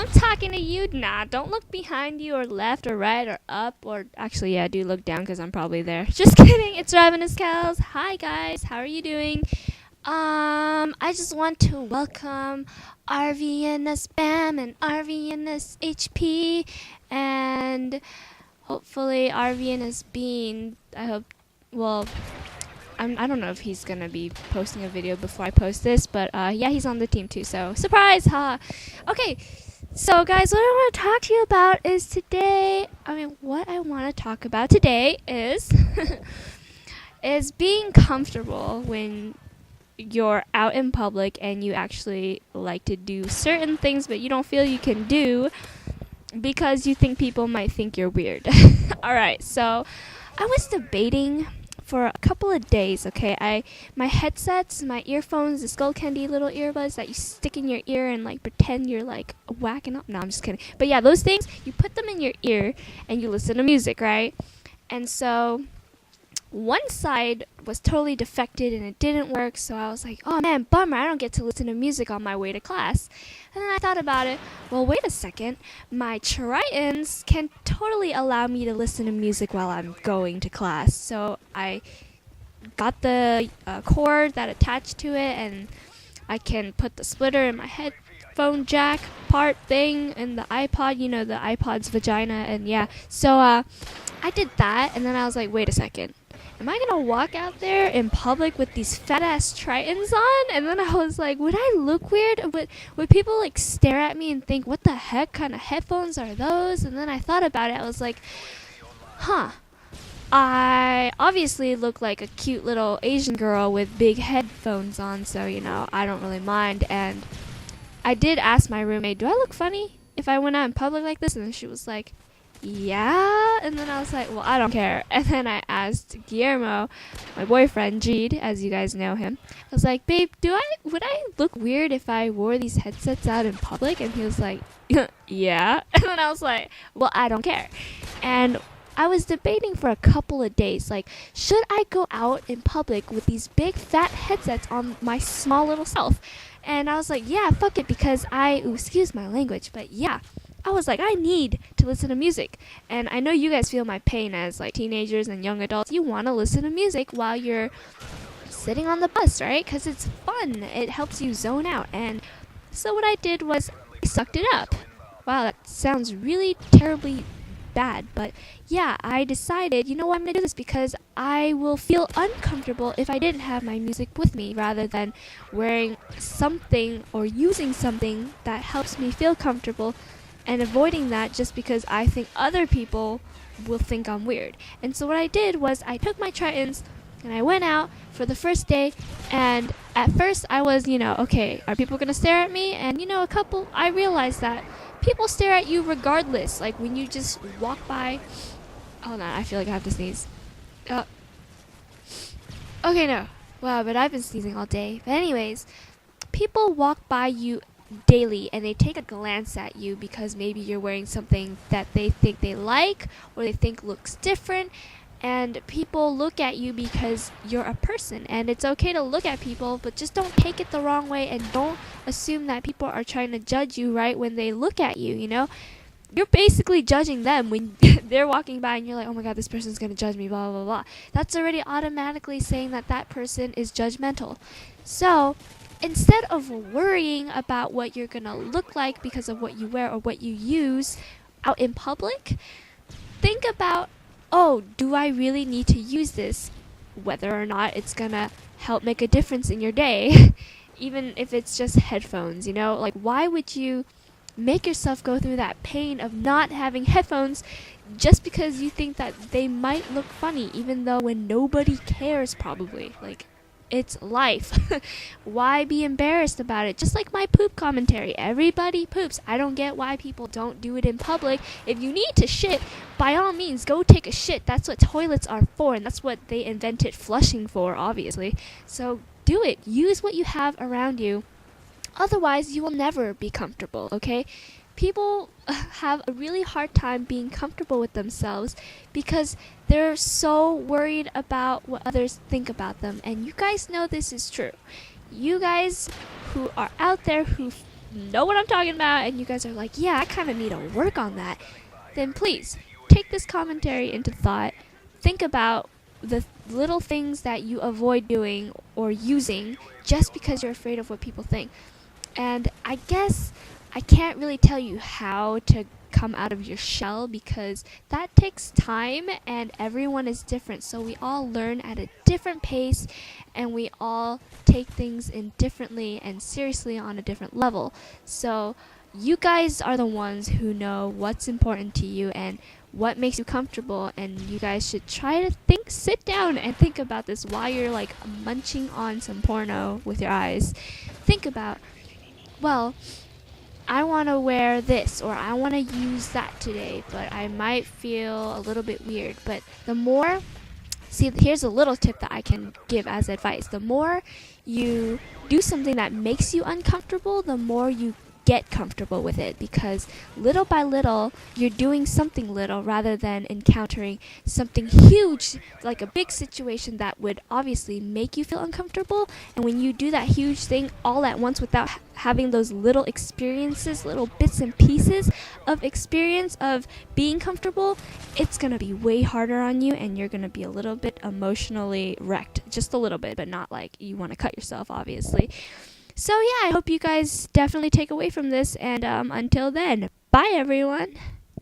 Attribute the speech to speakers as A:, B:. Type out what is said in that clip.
A: I'm talking to you. Nah, don't look behind you or left or right or up or actually, yeah, do look down because I'm probably there. Just kidding. It's Ravenous KELLS. Hi guys, how are you doing? I just want to welcome RVNS BAM and RVNS HP and hopefully RVNS Bean. I hope. Well, I don't know if he's gonna be posting a video before I post this, but yeah, he's on the team too, so surprise, huh? Okay, so guys, what I want to talk to you about is what I want to talk about today is is being comfortable when you're out in public and you actually like to do certain things, but you don't feel you can do because you think people might think you're weird. Alright, so I was debating for a couple of days, okay? My headsets, my earphones, the skull candy little earbuds that you stick in your ear and like pretend you're like whacking up. No, I'm just kidding. But yeah, those things, you put them in your ear and you listen to music, right? And so one side was totally defected and it didn't work, so I was like, oh man, bummer, I don't get to listen to music on my way to class. And then I thought about it, well, wait a second, my Tritons can totally allow me to listen to music while I'm going to class. So I got the cord that attached to it, and I can put the splitter in my headphone jack part thing in the iPod, you know, the iPod's vagina, and yeah. So I did that, and then I was like, wait a second. Am I gonna walk out there in public with these fat ass Tritons on? And then I was like, would I look weird? Would people like stare at me and think, what the heck kind of headphones are those? And then I thought about it. I was like, huh. I obviously look like a cute little Asian girl with big headphones on, so you know, I don't really mind. And I did ask my roommate, do I look funny if I went out in public like this? And then she was like, yeah. And then I was like, well, I don't care. And then I asked Guillermo, my boyfriend, Jeed, as you guys know him. I was like, babe, would I look weird if I wore these headsets out in public? And he was like, yeah. And then I was like, well, I don't care. And I was debating for a couple of days, like, should I go out in public with these big fat headsets on my small little self? And I was like, yeah, fuck it, because excuse my language, but yeah. I was like, I need to listen to music. And I know you guys feel my pain as like teenagers and young adults. You want to listen to music while you're sitting on the bus, right? Because it's fun. It helps you zone out. And so what I did was I sucked it up. Wow, that sounds really terribly bad. But yeah, I decided, you know what, I'm going to do this because I will feel uncomfortable if I didn't have my music with me rather than wearing something or using something that helps me feel comfortable and avoiding that just because I think other people will think I'm weird. And so what I did was I took my Tritons and I went out for the first day, and at first I was, okay, are people gonna stare at me? And I realized that people stare at you regardless. Like when you just walk by. Hold on, I feel like I have to sneeze. Okay, no. Wow, but I've been sneezing all day. But anyways, people walk by you daily and they take a glance at you because maybe you're wearing something that they think they like or they think looks different, and people look at you because you're a person. And it's okay to look at people, but just don't take it the wrong way and don't assume that people are trying to judge you right when they look at you. You're basically judging them when they're walking by and you're like, oh my god, this person's gonna judge me, blah blah blah. That's already automatically saying that that person is judgmental. So instead of worrying about what you're gonna look like because of what you wear or what you use out in public, think about, oh, do I really need to use this? Whether or not it's gonna help make a difference in your day, even if it's just headphones, Like, why would you make yourself go through that pain of not having headphones just because you think that they might look funny, even though when nobody cares probably? Like, it's life. Why be embarrassed about it? Just like my poop commentary. Everybody poops. I don't get why people don't do it in public. If you need to shit, by all means, go take a shit. That's what toilets are for, and that's what they invented flushing for, obviously. So do it. Use what you have around you. Otherwise, you will never be comfortable, okay? People have a really hard time being comfortable with themselves because they're so worried about what others think about them. And you guys know this is true. You guys who are out there who know what I'm talking about and you guys are like, yeah, I kind of need to work on that, then please take this commentary into thought. Think about the little things that you avoid doing or using just because you're afraid of what people think. And I guess I can't really tell you how to come out of your shell because that takes time and everyone is different. So we all learn at a different pace and we all take things in differently and seriously on a different level. So you guys are the ones who know what's important to you and what makes you comfortable, and you guys should try to sit down and think about this while you're like munching on some porno with your eyes. Think about, well, I want to wear this or I want to use that today, but I might feel a little bit weird. But the more, see, here's a little tip that I can give as advice. The more you do something that makes you uncomfortable, the more you get comfortable with it, because little by little you're doing something little rather than encountering something huge, like a big situation that would obviously make you feel uncomfortable. And when you do that huge thing all at once without having those little experiences, little bits and pieces of experience of being comfortable, it's gonna be way harder on you and you're gonna be a little bit emotionally wrecked, just a little bit, but not like you want to cut yourself, obviously. So yeah, I hope you guys definitely take away from this, and until then, bye everyone.